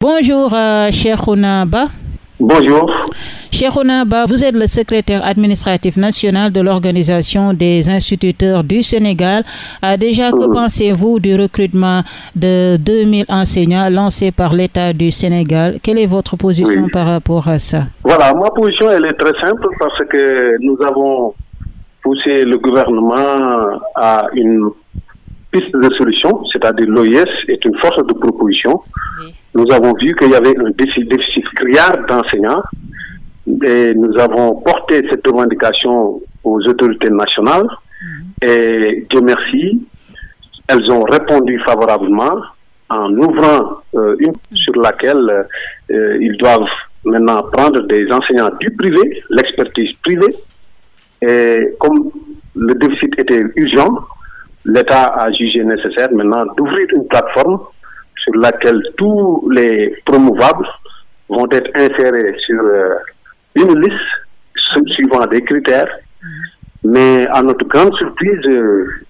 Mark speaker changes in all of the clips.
Speaker 1: Bonjour, Cheikhouna Ba.
Speaker 2: Bonjour.
Speaker 1: Cheikhouna Ba, vous êtes le secrétaire administratif national de l'Organisation des instituteurs du Sénégal. Déjà, que pensez-vous du recrutement de 2000 enseignants lancé par l'État du Sénégal? Quelle est votre position par rapport à ça?
Speaker 2: Voilà, ma position elle est très simple parce que nous avons poussé le gouvernement à une piste de solution, c'est-à-dire l'OIS est une force de proposition. Oui. Nous avons vu qu'il y avait un déficit criard d'enseignants et nous avons porté cette revendication aux autorités nationales et Dieu merci, elles ont répondu favorablement en ouvrant une sur laquelle ils doivent maintenant prendre des enseignants du privé, l'expertise privée, et comme le déficit était urgent, l'État a jugé nécessaire maintenant d'ouvrir une plateforme sur laquelle tous les promouvables vont être insérés sur une liste suivant des critères. Mais à notre grande surprise,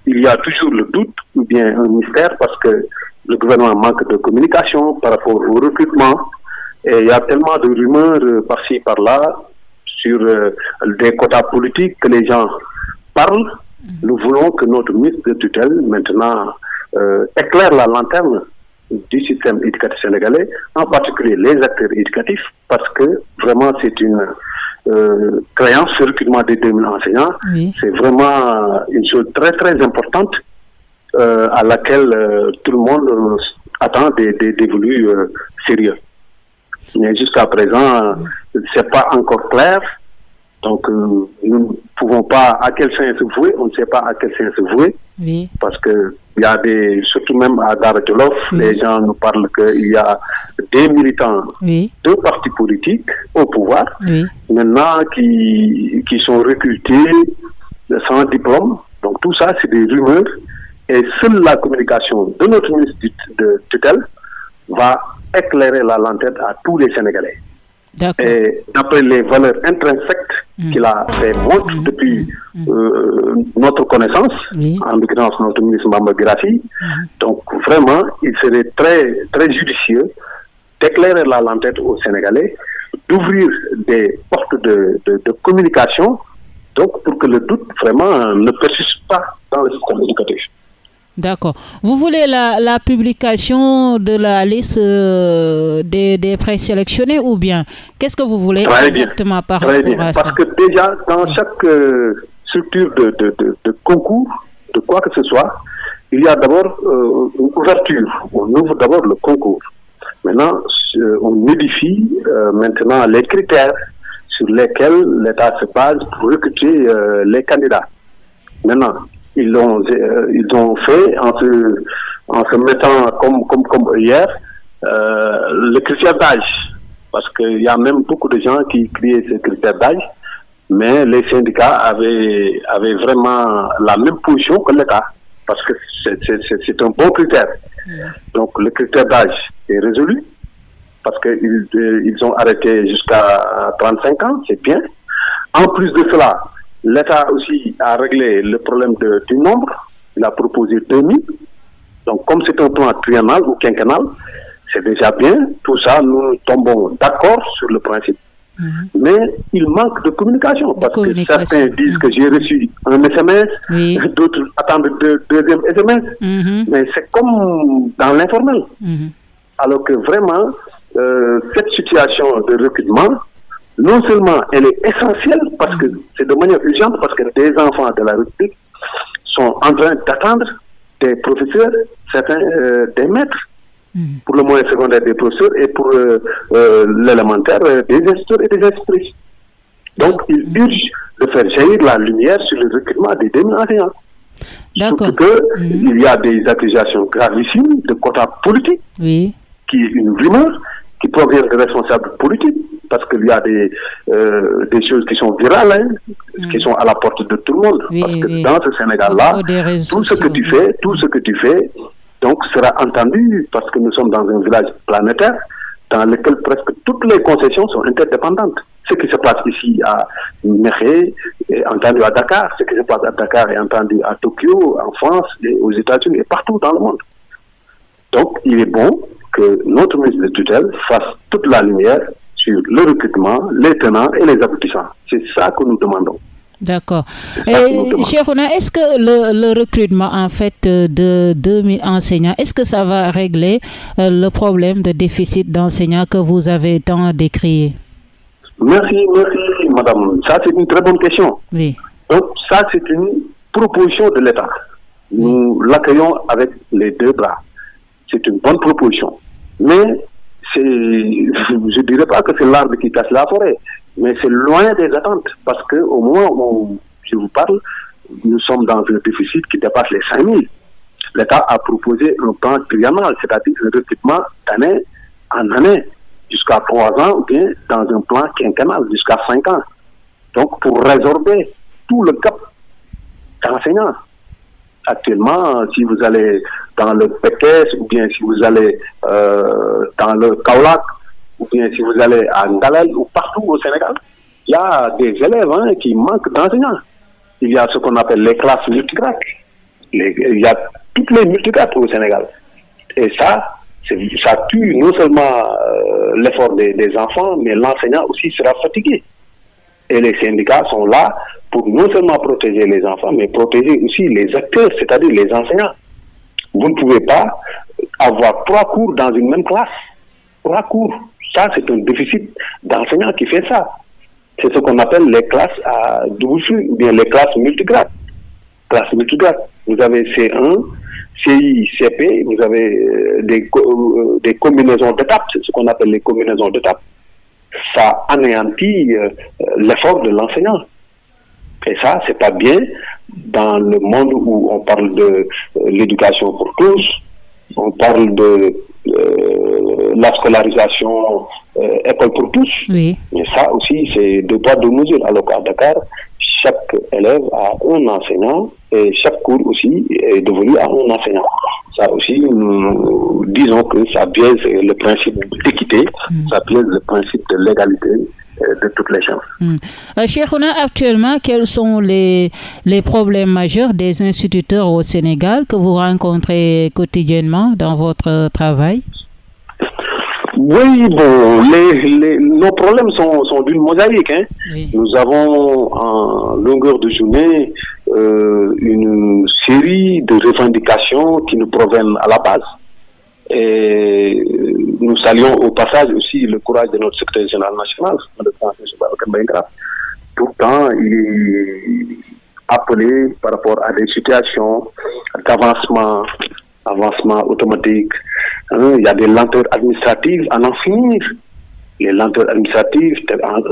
Speaker 2: il y a toujours le doute ou bien un mystère parce que le gouvernement manque de communication par rapport au recrutement. Et il y a tellement de rumeurs par-ci, par-là sur des quotas politiques que les gens parlent. Nous voulons que notre ministre de tutelle maintenant éclaire la lanterne du système éducatif sénégalais, en particulier les acteurs éducatifs, parce que vraiment c'est une créance, ce recrutement des 2000 enseignants. Oui. C'est vraiment une chose très très importante à laquelle tout le monde attend des dévolus sérieux. Mais jusqu'à présent, c'est pas encore clair. Donc, nous ne pouvons pas à quel sein se vouer, on ne sait pas à quel sein se vouer, oui. Parce que il y a surtout même à Daara-Djolof, les gens nous parlent qu'il y a des militants de partis politiques au pouvoir, maintenant qui sont recrutés sans diplôme. Donc tout ça, c'est des rumeurs et seule la communication de notre ministre de tutelle va éclairer la lanterne à tous les Sénégalais. Et d'après les valeurs intrinsèques qu'il a fait montre depuis notre connaissance, en l'occurrence notre ministre Bamba Girassi, donc vraiment, il serait très, très judicieux d'éclairer la lanterne aux Sénégalais, d'ouvrir des portes de communication, donc pour que le doute vraiment ne persiste pas dans le système éducatif.
Speaker 1: D'accord. Vous voulez la publication de la liste des présélectionnés ou bien qu'est-ce que vous voulez exactement par rapport à ça?
Speaker 2: Parce que déjà, dans chaque structure de concours, de quoi que ce soit, il y a d'abord une ouverture. On ouvre d'abord le concours. Maintenant, on modifie maintenant les critères sur lesquels l'État se base pour recruter les candidats. Maintenant, ils l'ont fait en se mettant comme hier le critère d'âge, parce qu'il y a même beaucoup de gens qui criaient ce critère d'âge, mais les syndicats avaient vraiment la même position que l'État, parce que c'est un bon critère. Donc le critère d'âge est résolu, parce qu'ils ont arrêté jusqu'à 35 ans, c'est bien. En plus de cela, l'État aussi a réglé le problème du nombre. Il a proposé 2000. Donc, comme c'est un plan triennal ou quinquennal, c'est déjà bien. Tout ça, nous tombons d'accord sur le principe. Mais il manque de communication. Parce que certains disent que j'ai reçu un SMS, d'autres attendent deuxième SMS. Mais c'est comme dans l'informel. Alors que vraiment, cette situation de recrutement, non seulement elle est essentielle parce que c'est de manière urgente, parce que des enfants de la République sont en train d'attendre des professeurs, certains des maîtres, pour le moyen secondaire des professeurs et pour l'élémentaire des instituteurs et des institutrices. Donc il urge de faire jaillir la lumière sur le recrutement des 2000 enseignants. Surtout qu'il y a des accusations gravissimes de quotas politiques, qui est une rumeur qui provient de responsables politiques, parce qu'il y a des choses qui sont virales, qui sont à la porte de tout le monde. Parce que dans ce Sénégal-là, tout ce que tu fais, donc sera entendu, parce que nous sommes dans un village planétaire dans lequel presque toutes les concessions sont interdépendantes. Ce qui se passe ici à Mekhe est entendu à Dakar, ce qui se passe à Dakar est entendu à Tokyo, en France, et aux États-Unis et partout dans le monde. Donc, il est bon que notre ministre de tutelle fasse toute la lumière sur le recrutement, les tenants et les aboutissants. C'est ça que nous demandons.
Speaker 1: D'accord. Cheikhouna, est-ce que le recrutement en fait de 2000 enseignants, est-ce que ça va régler le problème de déficit d'enseignants que vous avez tant décrié?
Speaker 2: Merci madame. Ça c'est une très bonne question.
Speaker 1: Oui.
Speaker 2: Donc ça c'est une proposition de l'État. Nous l'accueillons avec les deux bras. C'est une bonne proposition. Mais je ne dirais pas que c'est l'arbre qui cache la forêt, mais c'est loin des attentes, parce qu'au moment où je vous parle, nous sommes dans un déficit qui dépasse les 5 000. L'État a proposé un plan triennal, c'est-à-dire un recrutement d'année en année, jusqu'à 3 ans, ou bien dans un plan quinquennal, jusqu'à 5 ans. Donc, pour résorber tout le gap d'enseignants. Actuellement, si vous allez dans le Pékès, ou bien si vous allez dans le Kaolack, ou bien si vous allez à Ngalal, ou partout au Sénégal, il y a des élèves qui manquent d'enseignants. Il y a ce qu'on appelle les classes multigrades. Il y a toutes les multigrades au Sénégal. Et ça tue non seulement l'effort des enfants, mais l'enseignant aussi sera fatigué. Et les syndicats sont là pour non seulement protéger les enfants, mais protéger aussi les acteurs, c'est-à-dire les enseignants. Vous ne pouvez pas avoir 3 cours dans une même classe. 3 cours. Ça, c'est un déficit d'enseignants qui fait ça. C'est ce qu'on appelle les classes à double flux, ou bien les classes multigrades. Classes multigrades. Vous avez C1, CI, CP, vous avez des combinaisons d'étapes, c'est ce qu'on appelle les combinaisons d'étapes. Ça anéantit l'effort de l'enseignant. Et ça, c'est pas bien dans le monde où on parle de l'éducation pour tous, on parle de la scolarisation école pour tous.
Speaker 1: Oui.
Speaker 2: Mais ça aussi, c'est 2 poids 2 mesures. Alors qu'à Dakar, chaque élève a un enseignant et chaque cours aussi est dévolu à un enseignant. Ça aussi, disons que ça biaise le principe d'équité, ça biaise le principe de l'égalité de toutes les chances.
Speaker 1: Cheikhouna, actuellement, quels sont les problèmes majeurs des instituteurs au Sénégal que vous rencontrez quotidiennement dans votre travail?
Speaker 2: Oui, bon, nos problèmes sont d'une mosaïque. Oui. Nous avons en longueur de journée une série de revendications qui nous proviennent à la base. Et nous saluons au passage aussi le courage de notre secrétaire général national, le François Babacar Bengra. Pourtant, il est appelé par rapport à des situations d'avancement automatique. Il y a des lenteurs administratives à en finir. Les lenteurs administratives,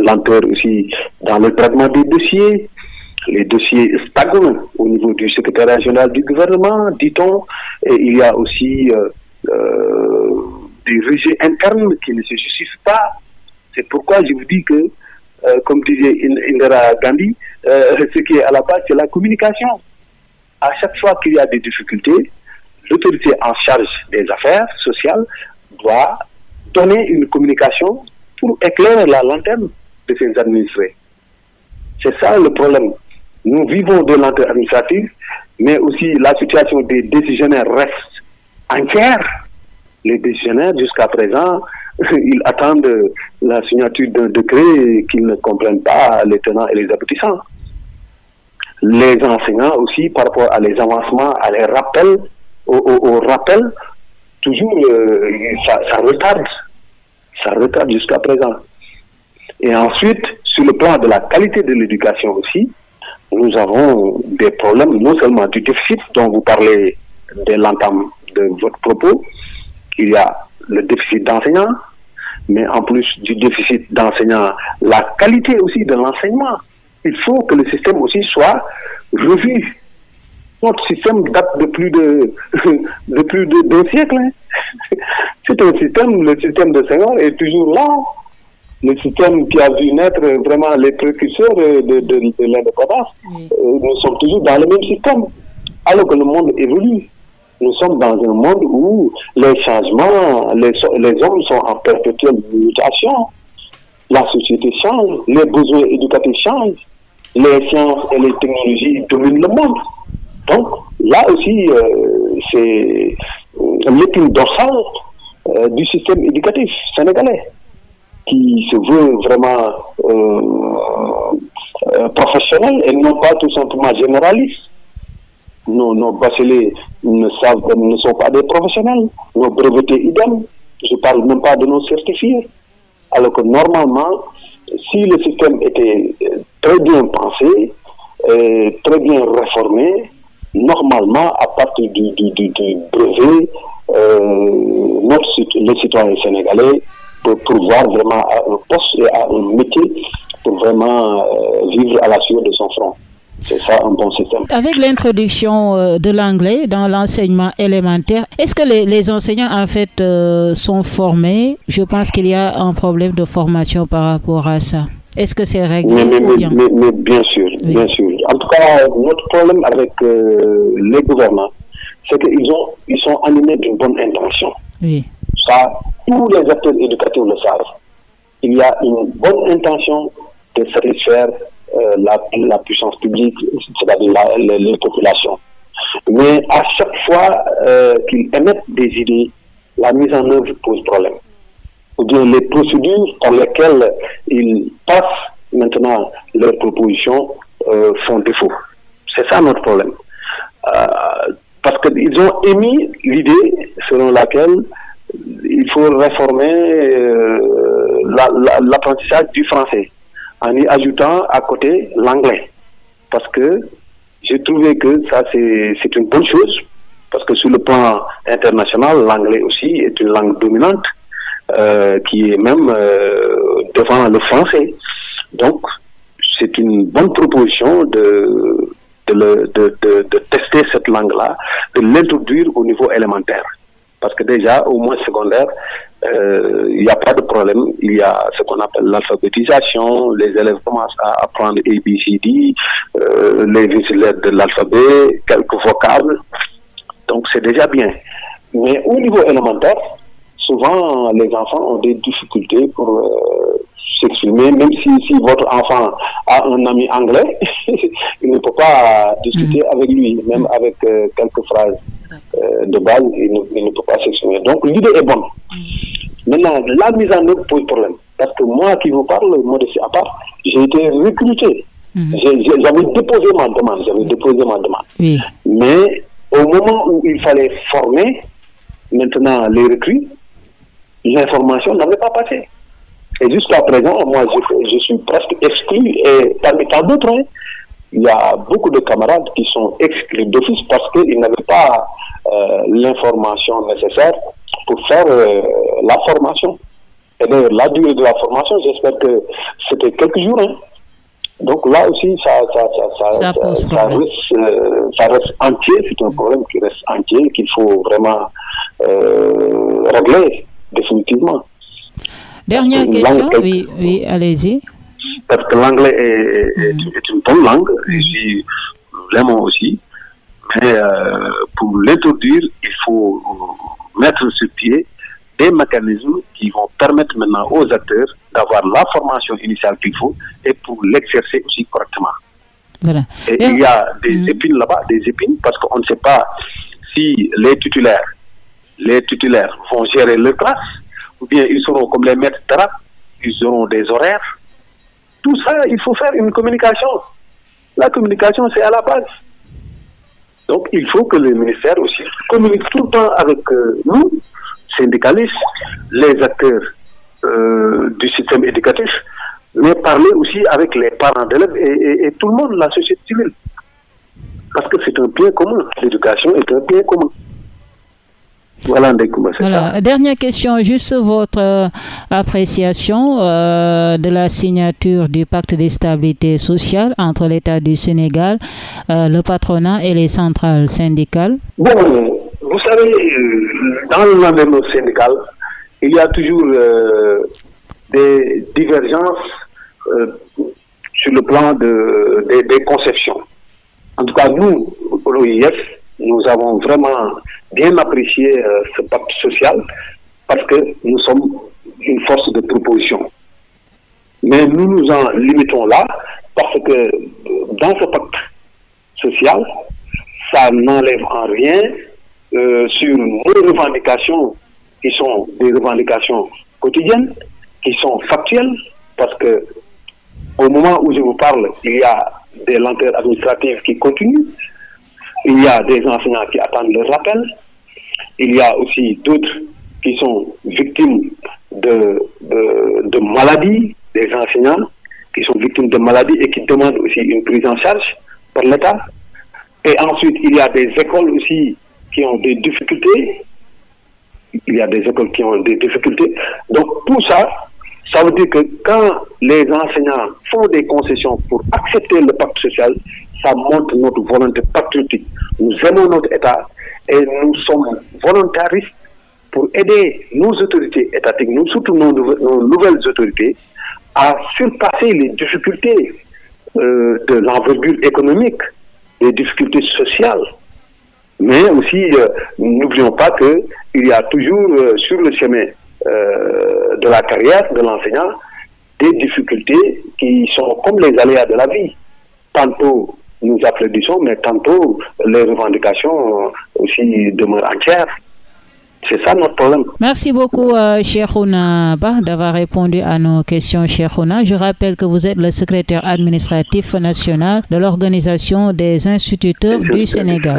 Speaker 2: lenteurs aussi dans le traitement des dossiers. Les dossiers stagnent au niveau du secrétariat général du gouvernement, dit-on. Et il y a aussi des rejets internes qui ne se justifient pas. C'est pourquoi je vous dis que, comme disait Indira Gandhi, ce qui est à la base, c'est la communication. À chaque fois qu'il y a des difficultés, l'autorité en charge des affaires sociales doit donner une communication pour éclairer la lanterne de ses administrés. C'est ça le problème. Nous vivons de lenteurs administratives, mais aussi la situation des décisionnaires reste entière. Les décisionnaires, jusqu'à présent, ils attendent la signature d'un décret qu'ils ne comprennent pas les tenants et les aboutissants. Les enseignants aussi, par rapport à les avancements, à les rappels, au rappel, toujours ça retarde. Ça retarde jusqu'à présent. Et ensuite, sur le plan de la qualité de l'éducation aussi, nous avons des problèmes, non seulement du déficit dont vous parlez dès l'entame de votre propos, il y a le déficit d'enseignants, mais en plus du déficit d'enseignants, la qualité aussi de l'enseignement. Il faut que le système aussi soit revu. Notre système date de plus d'un siècle. C'est un système, le système de Senghor est toujours là. Le système qui a vu naître vraiment les précurseurs de l'indépendance. Nous sommes toujours dans le même système. Alors que le monde évolue. Nous sommes dans un monde où les changements, les hommes sont en perpétuelle mutation. La société change, les besoins éducatifs changent, les sciences et les technologies dominent le monde. Donc, là aussi, c'est l'épine dorsale du système éducatif sénégalais, qui se veut vraiment professionnel et non pas tout simplement généraliste. Nos bacheliers ne sont pas des professionnels, nos brevetés idem, je ne parle même pas de nos certifiés. Alors que normalement, si le système était très bien pensé, très bien réformé, normalement, à partir du brevet, le citoyen sénégalais peut pourvoir vraiment à un poste et à un métier pour vraiment vivre à la sueur de son front. C'est ça un bon système.
Speaker 1: Avec l'introduction de l'anglais dans l'enseignement élémentaire, est-ce que les enseignants en fait sont formés? Je pense qu'il y a un problème de formation par rapport à ça. Est-ce que c'est réglé ou bien?
Speaker 2: Mais bien sûr, oui. Bien sûr. En tout cas, notre problème avec les gouvernants, c'est qu'ils sont animés d'une bonne intention.
Speaker 1: Oui. Ça,
Speaker 2: tous les acteurs éducatifs le savent. Il y a une bonne intention de satisfaire la puissance publique, c'est-à-dire les populations. Mais à chaque fois qu'ils émettent des idées, la mise en œuvre pose problème. Ou bien les procédures par lesquelles ils passent maintenant leurs propositions font défaut. C'est ça notre problème. Parce qu'ils ont émis l'idée selon laquelle il faut réformer l'apprentissage du français, en y ajoutant à côté l'anglais. Parce que j'ai trouvé que ça c'est une bonne chose, parce que sur le plan international, l'anglais aussi est une langue dominante, qui est même devant le français. Donc, c'est une bonne proposition de tester cette langue-là, de l'introduire au niveau élémentaire. Parce que déjà, au moins secondaire, il n'y a pas de problème. Il y a ce qu'on appelle l'alphabétisation. Les élèves commencent à apprendre ABCD, les lettres de l'alphabet, quelques vocables. Donc, c'est déjà bien. Mais au niveau élémentaire, souvent, les enfants ont des difficultés pour s'exprimer. Même si votre enfant a un ami anglais, il ne peut pas discuter avec lui, même avec quelques phrases de base, il ne peut pas s'exprimer. Donc, l'idée est bonne. Maintenant, la mise en œuvre pose problème. Parce que moi qui vous parle, modestie à part, j'ai été recruté. J'avais déposé ma demande.
Speaker 1: Oui.
Speaker 2: Mais au moment où il fallait former, maintenant, les recrues, l'information n'avait pas passé. Et jusqu'à présent, moi, je suis presque exclu. Et parmi tant d'autres, il y a beaucoup de camarades qui sont exclus d'office parce qu'ils n'avaient pas l'information nécessaire pour faire la formation. Et d'ailleurs, la durée de la formation, j'espère que c'était quelques jours. Donc là aussi, ça reste entier. C'est un problème qui reste entier, qu'il faut vraiment régler définitivement.
Speaker 1: Dernière question, oui, allez-y.
Speaker 2: Parce que l'anglais est une bonne langue, je suis vraiment aussi. Mais pour l'introduire, il faut mettre sur pied des mécanismes qui vont permettre maintenant aux acteurs d'avoir la formation initiale qu'il faut et pour l'exercer aussi correctement.
Speaker 1: Voilà.
Speaker 2: Et il y a des épines là-bas, parce qu'on ne sait pas si les titulaires vont gérer leur classe, ou bien ils seront comme les maîtres d'arabe, ils auront des horaires. Tout ça, il faut faire une communication. La communication, c'est à la base. Donc, il faut que le ministère aussi communique tout le temps avec nous, syndicalistes, les acteurs du système éducatif, mais parler aussi avec les parents d'élèves et tout le monde, la société civile. Parce que c'est un bien commun. L'éducation est un bien commun. Voilà.
Speaker 1: Dernière question, juste votre appréciation de la signature du pacte de stabilité sociale entre l'État du Sénégal, le patronat et les centrales syndicales.
Speaker 2: Bon, vous savez, dans le landement syndical, il y a toujours des divergences sur le plan des conceptions. En tout cas, nous, au l'OIF, nous avons vraiment bien apprécié ce pacte social parce que nous sommes une force de proposition. Mais nous nous en limitons là parce que dans ce pacte social, ça n'enlève en rien sur nos revendications qui sont des revendications quotidiennes, qui sont factuelles, parce que au moment où je vous parle, il y a des lenteurs administratives qui continuent, il y a des enseignants qui attendent leur rappel, il y a aussi d'autres qui sont victimes de maladies, des enseignants qui sont victimes de maladies et qui demandent aussi une prise en charge par l'État. Et ensuite, il y a des écoles aussi qui ont des difficultés. Donc tout ça, ça veut dire que quand les enseignants font des concessions pour accepter le pacte social, ça montre notre volonté patriotique. Nous aimons notre État et nous sommes volontaristes pour aider nos autorités étatiques, surtout nos nouvelles autorités, à surpasser les difficultés de l'envergure économique, les difficultés sociales. Mais aussi, n'oublions pas qu'il y a toujours sur le chemin de la carrière de l'enseignant des difficultés qui sont comme les aléas de la vie. Tantôt nous applaudissons, mais tantôt les revendications aussi demeurent entières. C'est ça notre problème.
Speaker 1: Merci beaucoup, Cheikhouna Ba, d'avoir répondu à nos questions, Cheikhouna. Je rappelle que vous êtes le secrétaire administratif national de l'Organisation des instituteurs du Sénégal.